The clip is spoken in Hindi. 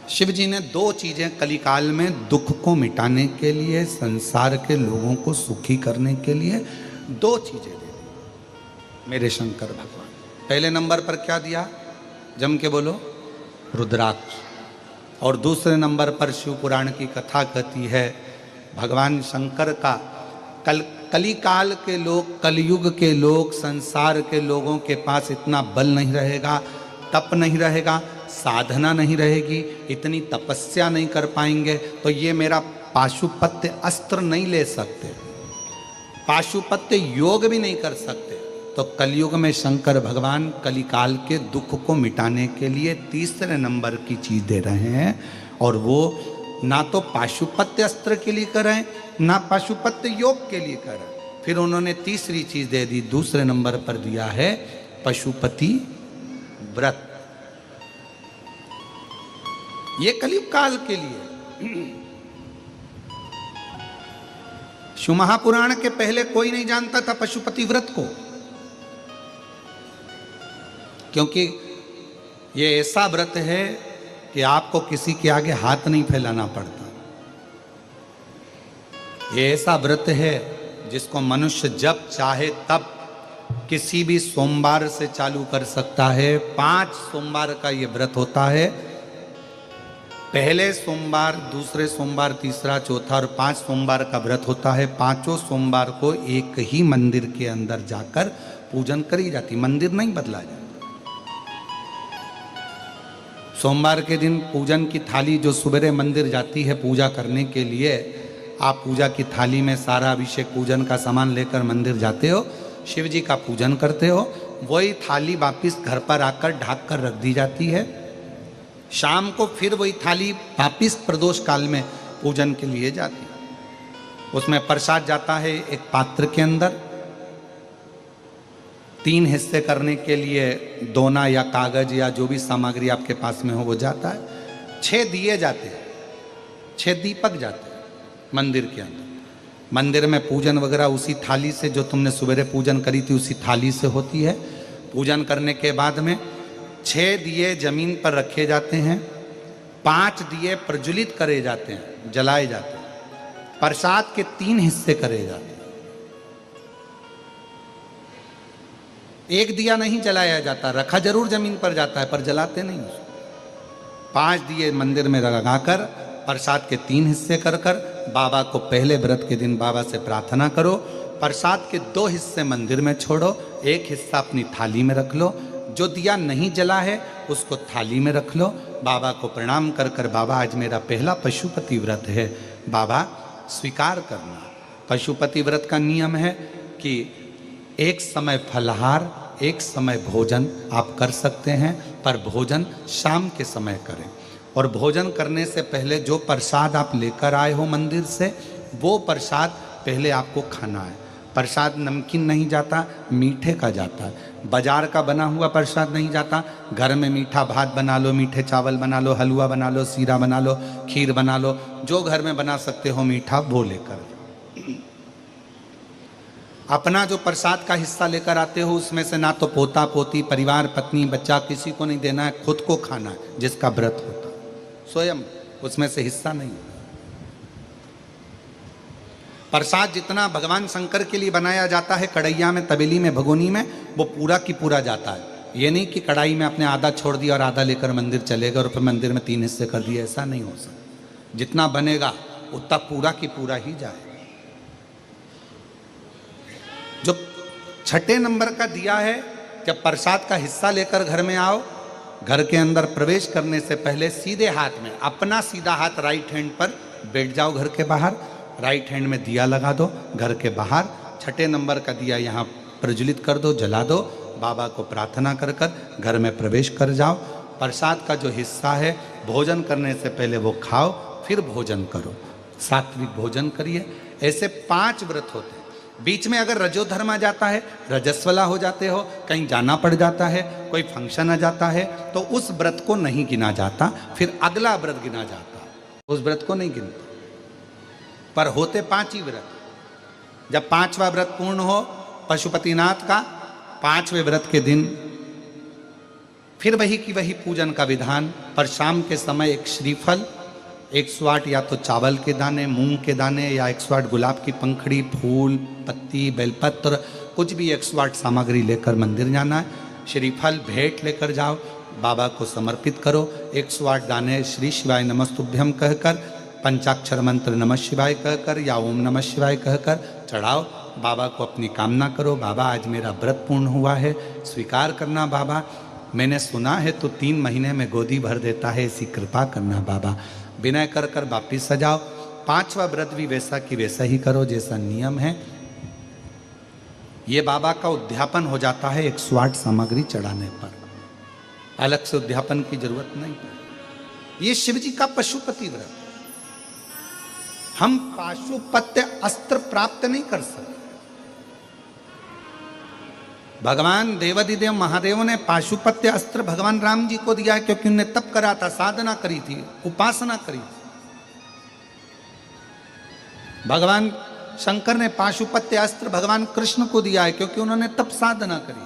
शिव जी ने दो चीजें कलिकाल में दुख को मिटाने के लिए, संसार के लोगों को सुखी करने के लिए दो चीजें दे दी मेरे शंकर भगवान। पहले नंबर पर क्या दिया, जम के बोलो, रुद्राक्ष। और दूसरे नंबर पर शिव पुराण की कथा कहती है भगवान शंकर का कलिकाल के लोग, कलयुग के लोग, संसार के लोगों के पास इतना बल नहीं रहेगा, तप नहीं रहेगा, साधना नहीं रहेगी, इतनी तपस्या नहीं कर पाएंगे, तो ये मेरा पाशुपत्य अस्त्र नहीं ले सकते, पाशुपत्य योग भी नहीं कर सकते। तो कलयुग में शंकर भगवान कलिकाल के दुख को मिटाने के लिए तीसरे नंबर की चीज दे रहे हैं, और वो ना तो पाशुपत्य अस्त्र के लिए कर रहे हैं, ना पाशुपत्य योग के लिए कर रहे हैं। फिर उन्होंने तीसरी चीज दे दी, दूसरे नंबर पर दिया है पशुपति व्रत। ये कलयुग काल के लिए। शिव महापुराण के पहले कोई नहीं जानता था पशुपति व्रत को, क्योंकि ये ऐसा व्रत है कि आपको किसी के आगे हाथ नहीं फैलाना पड़ता। ये ऐसा व्रत है जिसको मनुष्य जब चाहे तब किसी भी सोमवार से चालू कर सकता है। 5 सोमवार का ये व्रत होता है। पहले सोमवार, दूसरे सोमवार, तीसरा, चौथा और 5 सोमवार का व्रत होता है। 5 सोमवार को एक ही मंदिर के अंदर जाकर पूजन करी जाती, मंदिर नहीं बदला जाता। सोमवार के दिन पूजन की थाली जो सवेरे मंदिर जाती है पूजा करने के लिए, आप पूजा की थाली में सारा अभिषेक पूजन का सामान लेकर मंदिर जाते हो, शिव जी का पूजन करते हो, वही थाली वापिस घर पर आकर ढक कर रख दी जाती है। शाम को फिर वही थाली वापिस प्रदोष काल में पूजन के लिए जाती है। उसमें प्रसाद जाता है एक पात्र के अंदर, 3 हिस्से करने के लिए दोना या कागज या जो भी सामग्री आपके पास में हो वो जाता है। 6 दिए जाते हैं, 6 दीपक जाते हैं मंदिर के अंदर। मंदिर में पूजन वगैरह उसी थाली से, जो तुमने सवेरे पूजन करी थी उसी थाली से होती है। पूजन करने के बाद में 6 दिए जमीन पर रखे जाते हैं, 5 दिए प्रज्वलित करे जाते हैं, जलाए जाते हैं। प्रसाद के 3 हिस्से करे जाते हैं। एक दिया नहीं जलाया जाता, रखा जरूर जमीन पर जाता है पर जलाते नहीं उसको। 5 दिए मंदिर में लगाकर प्रसाद के 3 हिस्से कर कर बाबा को पहले व्रत के दिन बाबा से प्रार्थना करो। प्रसाद के 2 हिस्से मंदिर में छोड़ो, 1 हिस्सा अपनी थाली में रख लो। जो दिया नहीं जला है उसको थाली में रख लो। बाबा को प्रणाम कर कर, बाबा आज मेरा पहला पशुपति व्रत है, बाबा स्वीकार करना। पशुपति व्रत का नियम है कि एक समय फलाहार, एक समय भोजन आप कर सकते हैं, पर भोजन शाम के समय करें। और भोजन करने से पहले जो प्रसाद आप लेकर आए हो मंदिर से, वो प्रसाद पहले आपको खाना है। प्रसाद नमकीन नहीं जाता, मीठे का जाता है। बाजार का बना हुआ प्रसाद नहीं जाता। घर में मीठा भात बना लो, मीठे चावल बना लो, हलवा बना लो, सीरा बना लो, खीर बना लो, जो घर में बना सकते हो मीठा वो लेकर। अपना जो प्रसाद का हिस्सा लेकर आते हो उसमें से ना तो पोता पोती, परिवार, पत्नी, बच्चा किसी को नहीं देना है, खुद को खाना है, जिसका व्रत होता है स्वयं, उसमें से हिस्सा नहीं। प्रसाद जितना भगवान शंकर के लिए बनाया जाता है कढ़ैया में, तबेली में, भगोनी में, वो पूरा की पूरा जाता है। ये नहीं कि कढ़ाई में आपने आधा छोड़ दिया और आधा लेकर मंदिर चलेगा और फिर मंदिर में 3 हिस्से कर दिए, ऐसा नहीं हो सकता। जितना बनेगा उतना पूरा की पूरा ही जाए। जो 6ठे नंबर का दिया है, जब प्रसाद का हिस्सा लेकर घर में आओ, घर के अंदर प्रवेश करने से पहले सीधे हाथ में, अपना सीधा हाथ राइट हैंड पर बैठ जाओ घर के बाहर, राइट हैंड में दिया लगा दो घर के बाहर। 6ठे नंबर का दिया यहाँ प्रज्वलित कर दो, जला दो। बाबा को प्रार्थना कर कर घर में प्रवेश कर जाओ। प्रसाद का जो हिस्सा है भोजन करने से पहले वो खाओ, फिर भोजन करो, सात्विक भोजन करिए। ऐसे 5 व्रत होते हैं। बीच में अगर रजोधर्म आ जाता है, रजस्वला हो जाते हो, कहीं जाना पड़ जाता है, कोई फंक्शन आ जाता है, तो उस व्रत को नहीं गिना जाता, फिर अगला व्रत गिना जाता, उस व्रत को नहीं गिनता। पर होते 5 ही व्रत। जब 5वां व्रत पूर्ण हो पशुपतिनाथ का, 5वें व्रत के दिन फिर वही की वही पूजन का विधान, पर शाम के समय एक श्रीफल, 108 या तो चावल के दाने, मूंग के दाने, या 108 गुलाब की पंखड़ी, फूल, पत्ती, बेलपत्र, कुछ भी 108 सामग्री लेकर मंदिर जाना है। श्रीफल भेंट लेकर जाओ, बाबा को समर्पित करो। 108 दाने श्री शिवाय नमस्तुभ्यम कहकर, पंचाक्षर मंत्र नमः शिवाय कहकर या ओम नमः शिवाय कहकर चढ़ाओ। बाबा को अपनी कामना करो, बाबा आज मेरा व्रत पूर्ण हुआ है, स्वीकार करना बाबा। मैंने सुना है तो 3 महीने में गोदी भर देता है, ऐसी कृपा करना बाबा। विनय कर कर वापिस सजाओ। 5वां व्रत भी वैसा कि वैसा ही करो जैसा नियम है। ये बाबा का उद्यापन हो जाता है 108 सामग्री चढ़ाने पर, अलग से उद्यापन की जरूरत नहीं। ये शिव जी का पशुपति व्रत। हम पाशुपत्य अस्त्र प्राप्त नहीं कर सकते। भगवान देवादिदेव महादेव ने पाशुपत्य अस्त्र भगवान राम जी को दिया है, क्योंकि उन्होंने तप करा था, साधना करी थी, उपासना करी थी। भगवान शंकर ने पाशुपत्य अस्त्र भगवान कृष्ण को दिया है, क्योंकि उन्होंने तप साधना करी।